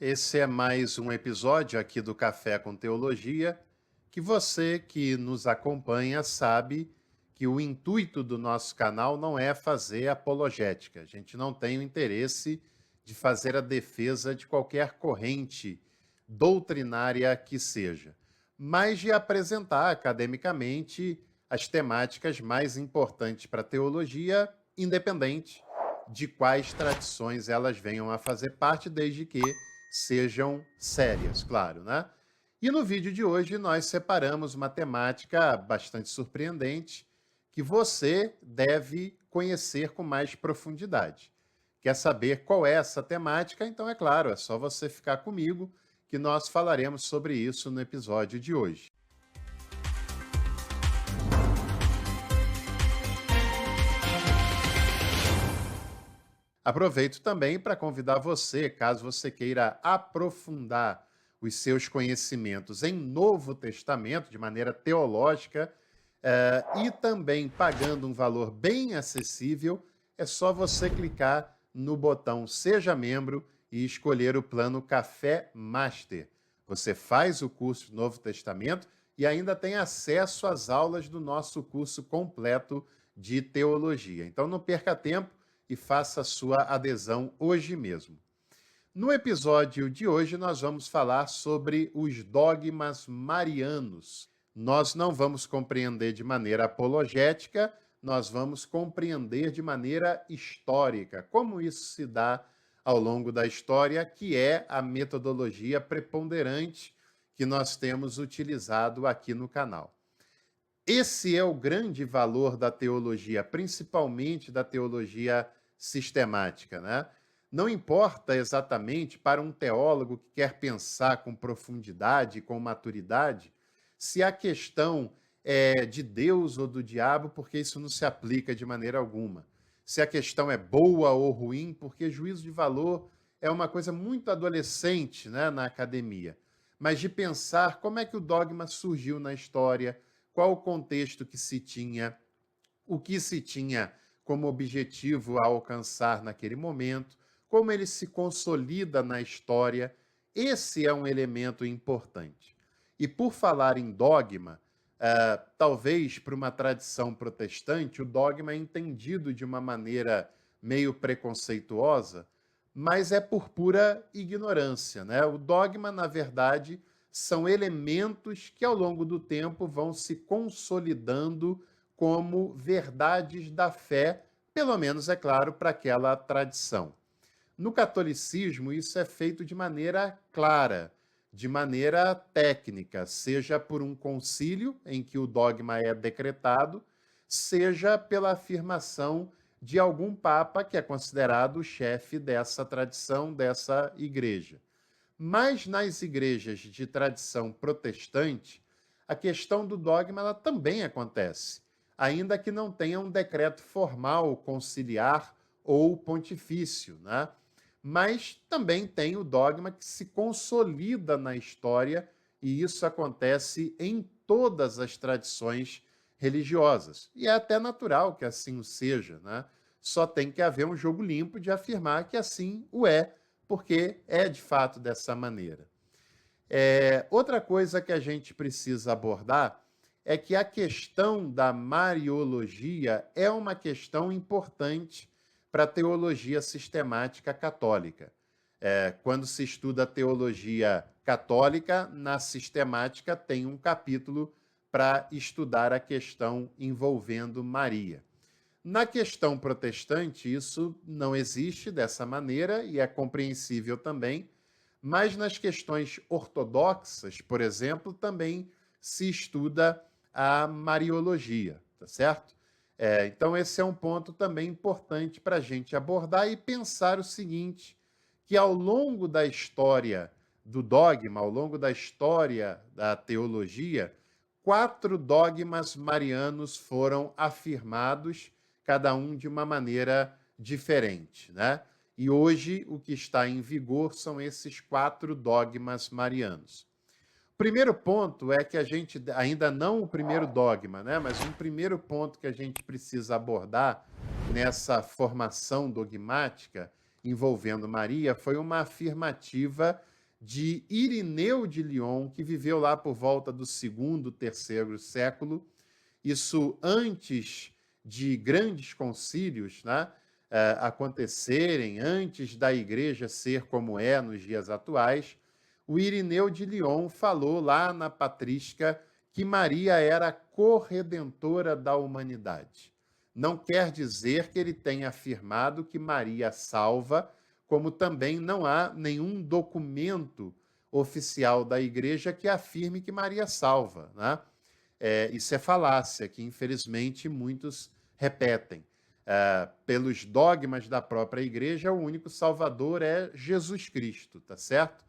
Esse é mais um episódio aqui do Café com Teologia, que você que nos acompanha sabe que o intuito do nosso canal não é fazer apologética. A gente não tem o interesse de fazer a defesa de qualquer corrente doutrinária que seja, mas de apresentar academicamente as temáticas mais importantes para a teologia, independente de quais tradições elas venham a fazer parte, desde que sejam sérias, claro, né? E no vídeo de hoje nós separamos uma temática bastante surpreendente que você deve conhecer com mais profundidade. Quer saber qual é essa temática? Então, é claro, é só você ficar comigo que nós falaremos sobre isso no episódio de hoje. Aproveito também para convidar você, caso você queira aprofundar os seus conhecimentos em Novo Testamento, de maneira teológica, e também pagando um valor bem acessível, é só você clicar no botão Seja Membro e escolher o plano Café Master. Você faz o curso Novo Testamento e ainda tem acesso às aulas do nosso curso completo de teologia. Então não perca tempo e faça sua adesão hoje mesmo. No episódio de hoje, nós vamos falar sobre os dogmas marianos. Nós não vamos compreender de maneira apologética, nós vamos compreender de maneira histórica como isso se dá ao longo da história, que é a metodologia preponderante que nós temos utilizado aqui no canal. Esse é o grande valor da teologia, principalmente da teologia sistemática, né? Não importa exatamente para um teólogo que quer pensar com profundidade, com maturidade, se a questão é de Deus ou do diabo, porque isso não se aplica de maneira alguma. Se a questão é boa ou ruim, porque juízo de valor é uma coisa muito adolescente, né, na academia. Mas de pensar como é que o dogma surgiu na história, qual o contexto que se tinha, o que se tinha como objetivo a alcançar naquele momento, como ele se consolida na história. Esse é um elemento importante. E por falar em dogma, talvez para uma tradição protestante, o dogma é entendido de uma maneira meio preconceituosa, mas é por pura ignorância, né? O dogma, na verdade, são elementos que ao longo do tempo vão se consolidando como verdades da fé, pelo menos, é claro, para aquela tradição. No catolicismo, isso é feito de maneira clara, de maneira técnica, seja por um concílio em que o dogma é decretado, seja pela afirmação de algum papa que é considerado o chefe dessa tradição, dessa igreja. Mas nas igrejas de tradição protestante, a questão do dogma ela também acontece, ainda que não tenha um decreto formal, conciliar ou pontifício, né? Mas também tem o dogma que se consolida na história, e isso acontece em todas as tradições religiosas. E é até natural que assim o seja, né? Só tem que haver um jogo limpo de afirmar que assim o é, porque é de fato dessa maneira. Outra coisa que a gente precisa abordar é que a questão da Mariologia é uma questão importante para a teologia sistemática católica. Quando se estuda a teologia católica, na sistemática tem um capítulo para estudar a questão envolvendo Maria. Na questão protestante, isso não existe dessa maneira e é compreensível também, mas nas questões ortodoxas, por exemplo, também se estuda a Mariologia, tá certo? Então, esse é um ponto também importante para a gente abordar e pensar o seguinte, que ao longo da história do dogma, ao longo da história da teologia, 4 dogmas marianos foram afirmados, cada um de uma maneira diferente, né? E hoje o que está em vigor são esses 4 dogmas marianos. O primeiro ponto é que a gente, ainda não o primeiro dogma, né? Mas um primeiro ponto que a gente precisa abordar nessa formação dogmática envolvendo Maria foi uma afirmativa de Irineu de Lyon, que viveu lá por volta do segundo, terceiro século, isso antes de grandes concílios, né, acontecerem, antes da igreja ser como é nos dias atuais. O Irineu de Lyon falou lá na Patrística que Maria era corredentora da humanidade. Não quer dizer que ele tenha afirmado que Maria salva, como também não há nenhum documento oficial da igreja que afirme que Maria salva, né? Isso é falácia, que infelizmente muitos repetem. Pelos dogmas da própria igreja, o único salvador é Jesus Cristo, tá certo?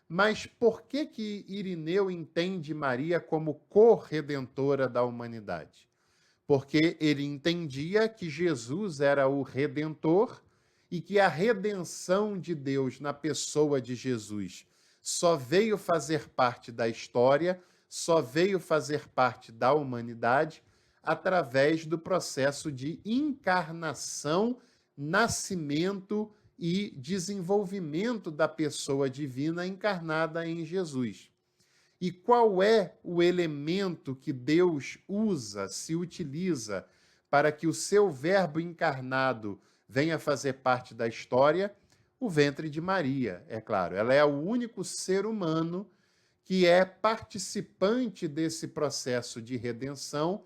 Mas por que Irineu entende Maria como corredentora da humanidade? Porque ele entendia que Jesus era o Redentor e que a redenção de Deus na pessoa de Jesus só veio fazer parte da história, só veio fazer parte da humanidade através do processo de encarnação, nascimento e desenvolvimento da pessoa divina encarnada em Jesus. E qual é o elemento que Deus usa, se utiliza, para que o seu Verbo encarnado venha fazer parte da história? O ventre de Maria, é claro. Ela é o único ser humano que é participante desse processo de redenção,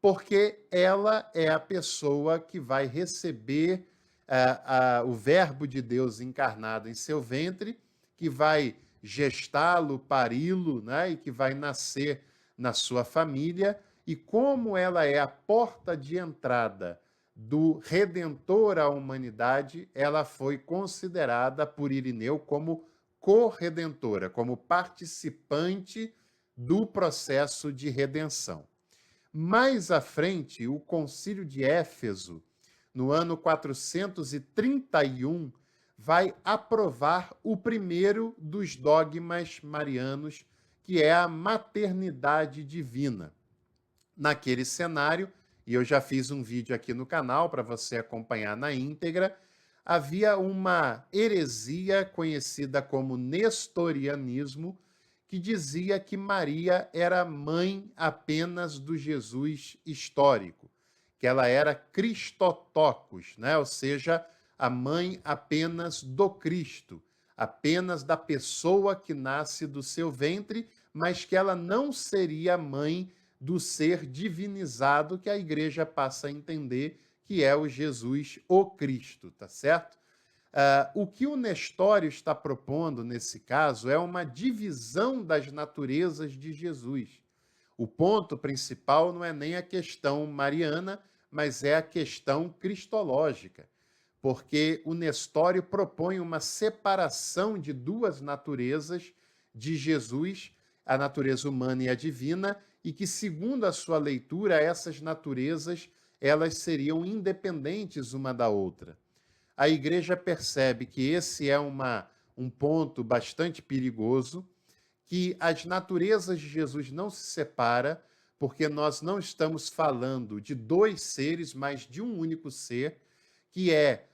porque ela é a pessoa que vai receber o Verbo de Deus encarnado em seu ventre, que vai gestá-lo, pari-lo, né, e que vai nascer na sua família. E como ela é a porta de entrada do Redentor à humanidade, ela foi considerada por Irineu como corredentora, como participante do processo de redenção. Mais à frente, o Concílio de Éfeso, no ano 431, vai aprovar o primeiro dos dogmas marianos, que é a maternidade divina. Naquele cenário, e eu já fiz um vídeo aqui no canal para você acompanhar na íntegra, havia uma heresia conhecida como nestorianismo, que dizia que Maria era mãe apenas do Jesus histórico, que ela era Christotocos, né? Ou seja, a mãe apenas do Cristo, apenas da pessoa que nasce do seu ventre, mas que ela não seria mãe do ser divinizado que a igreja passa a entender que é o Jesus, o Cristo, tá certo? O que o Nestório está propondo nesse caso é uma divisão das naturezas de Jesus. O ponto principal não é nem a questão mariana, mas é a questão cristológica, porque o Nestório propõe uma separação de duas naturezas de Jesus, a natureza humana e a divina, e que, segundo a sua leitura, essas naturezas elas seriam independentes uma da outra. A igreja percebe que esse é um ponto bastante perigoso, que as naturezas de Jesus não se separam, porque nós não estamos falando de dois seres, mas de um único ser, que é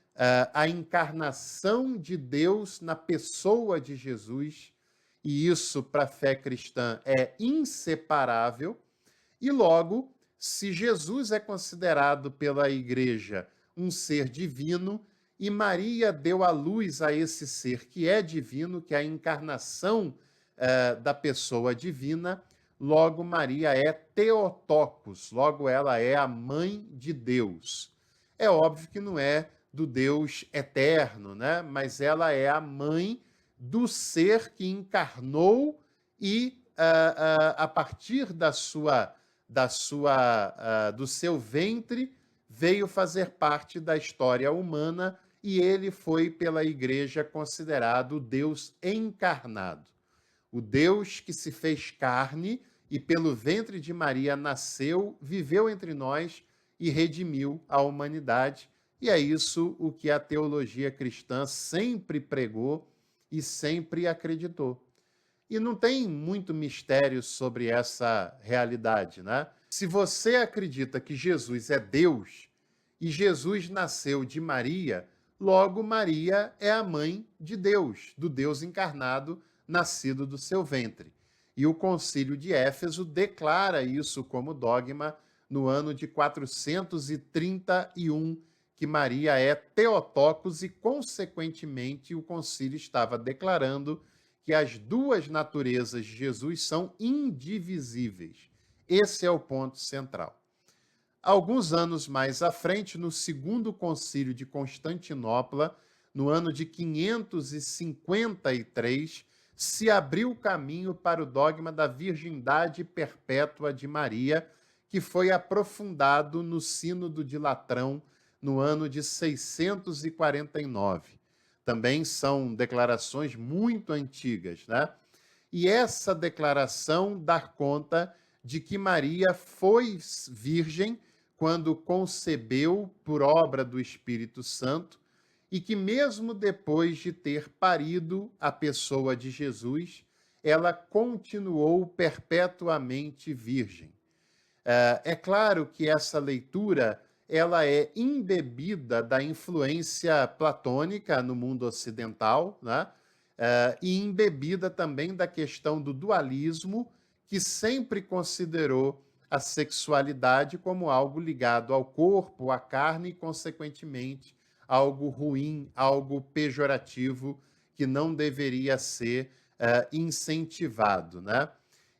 a encarnação de Deus na pessoa de Jesus, e isso, para a fé cristã, é inseparável. E logo, se Jesus é considerado pela igreja um ser divino, e Maria deu à luz a esse ser que é divino, que é a encarnação da pessoa divina, logo Maria é Theotokos, logo ela é a mãe de Deus. É óbvio que não é do Deus eterno, né? Mas ela é a mãe do ser que encarnou e a partir do seu ventre veio fazer parte da história humana, e ele foi pela igreja considerado o Deus encarnado, o Deus que se fez carne e pelo ventre de Maria nasceu, viveu entre nós e redimiu a humanidade. E é isso o que a teologia cristã sempre pregou e sempre acreditou. E não tem muito mistério sobre essa realidade, né? Se você acredita que Jesus é Deus e Jesus nasceu de Maria, Logo, Maria é a mãe de Deus, do Deus encarnado, nascido do seu ventre. E o Concílio de Éfeso declara isso como dogma no ano de 431, que Maria é Theotokos e, consequentemente, o concílio estava declarando que as duas naturezas de Jesus são indivisíveis. Esse é o ponto central. Alguns anos mais à frente, no segundo concílio de Constantinopla, no ano de 553, se abriu o caminho para o dogma da virgindade perpétua de Maria, que foi aprofundado no Sínodo de Latrão, no ano de 649. Também são declarações muito antigas, né? E essa declaração dá conta de que Maria foi virgem quando concebeu por obra do Espírito Santo e que mesmo depois de ter parido a pessoa de Jesus, ela continuou perpetuamente virgem. É claro que essa leitura ela é embebida da influência platônica no mundo ocidental, né? E embebida também da questão do dualismo, que sempre considerou a sexualidade como algo ligado ao corpo, à carne e, consequentemente, algo ruim, algo pejorativo que não deveria ser incentivado, né?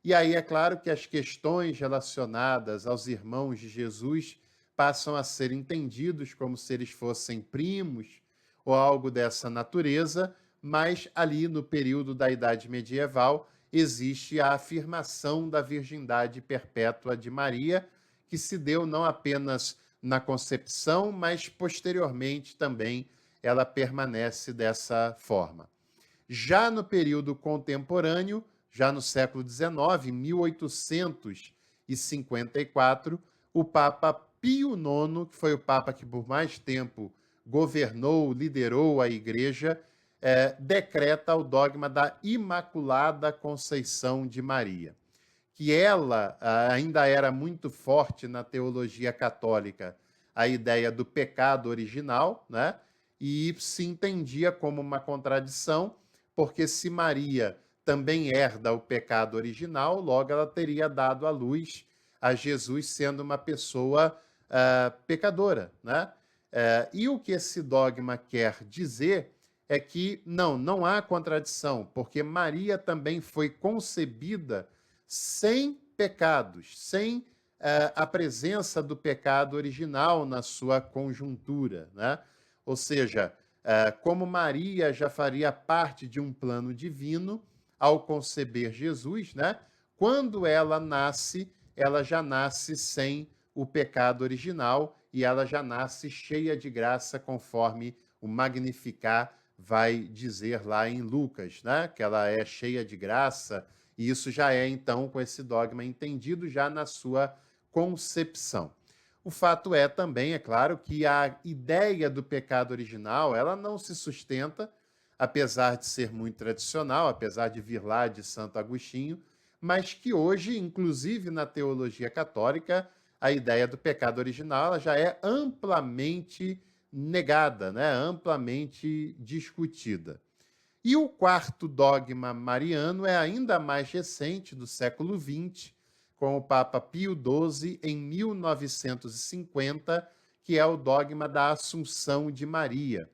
E aí é claro que as questões relacionadas aos irmãos de Jesus passam a ser entendidos como se eles fossem primos ou algo dessa natureza, mas ali no período da Idade Medieval existe a afirmação da virgindade perpétua de Maria, que se deu não apenas na concepção, mas posteriormente também ela permanece dessa forma. Já no período contemporâneo, já no século XIX, 1854, o Papa Pio IX, que foi o Papa que por mais tempo governou, liderou a Igreja, decreta o dogma da Imaculada Conceição de Maria, que ela ainda era muito forte na teologia católica, a ideia do pecado original, né? E se entendia como uma contradição, porque se Maria também herda o pecado original, logo ela teria dado à luz a Jesus sendo uma pessoa pecadora, né? E o que esse dogma quer dizer é que não há contradição, porque Maria também foi concebida sem pecados, sem a presença do pecado original na sua conjuntura, né? Ou seja, como Maria já faria parte de um plano divino ao conceber Jesus, né? Quando ela nasce, ela já nasce sem o pecado original e ela já nasce cheia de graça, conforme o Magnificat vai dizer lá em Lucas, né? Que ela é cheia de graça, e isso já é, então, com esse dogma entendido já na sua concepção. O fato é também, é claro, que a ideia do pecado original, ela não se sustenta, apesar de ser muito tradicional, apesar de vir lá de Santo Agostinho, mas que hoje, inclusive na teologia católica, a ideia do pecado original ela já é amplamente negada, né? Amplamente discutida. E o quarto dogma mariano é ainda mais recente, do século XX, com o Papa Pio XII, em 1950, que é o dogma da Assunção de Maria.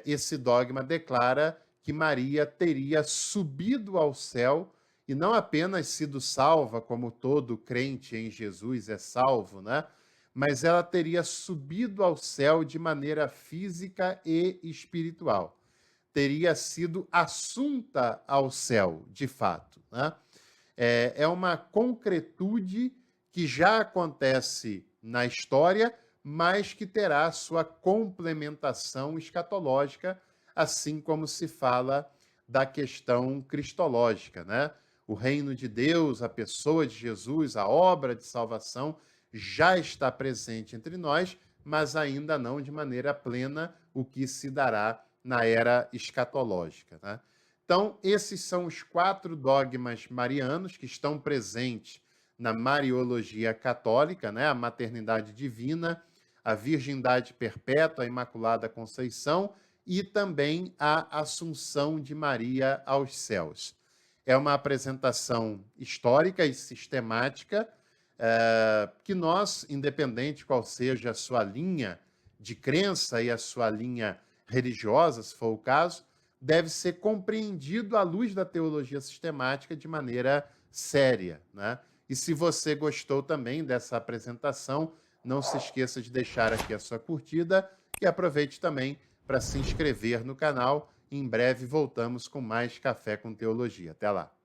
Esse dogma declara que Maria teria subido ao céu e não apenas sido salva, como todo crente em Jesus é salvo, né? Mas ela teria subido ao céu de maneira física e espiritual. Teria sido assunta ao céu, de fato, né? É uma concretude que já acontece na história, mas que terá sua complementação escatológica, assim como se fala da questão cristológica, né? O reino de Deus, a pessoa de Jesus, a obra de salvação já está presente entre nós, mas ainda não de maneira plena, o que se dará na era escatológica, né? Então, esses são os 4 dogmas marianos que estão presentes na Mariologia católica, né? A maternidade divina, a Virgindade Perpétua, a Imaculada Conceição e também a Assunção de Maria aos céus. É uma apresentação histórica e sistemática que nós, independente qual seja a sua linha de crença e a sua linha religiosa, se for o caso, deve ser compreendido à luz da teologia sistemática de maneira séria, né? E se você gostou também dessa apresentação, não se esqueça de deixar aqui a sua curtida e aproveite também para se inscrever no canal. Em breve voltamos com mais Café com Teologia. Até lá!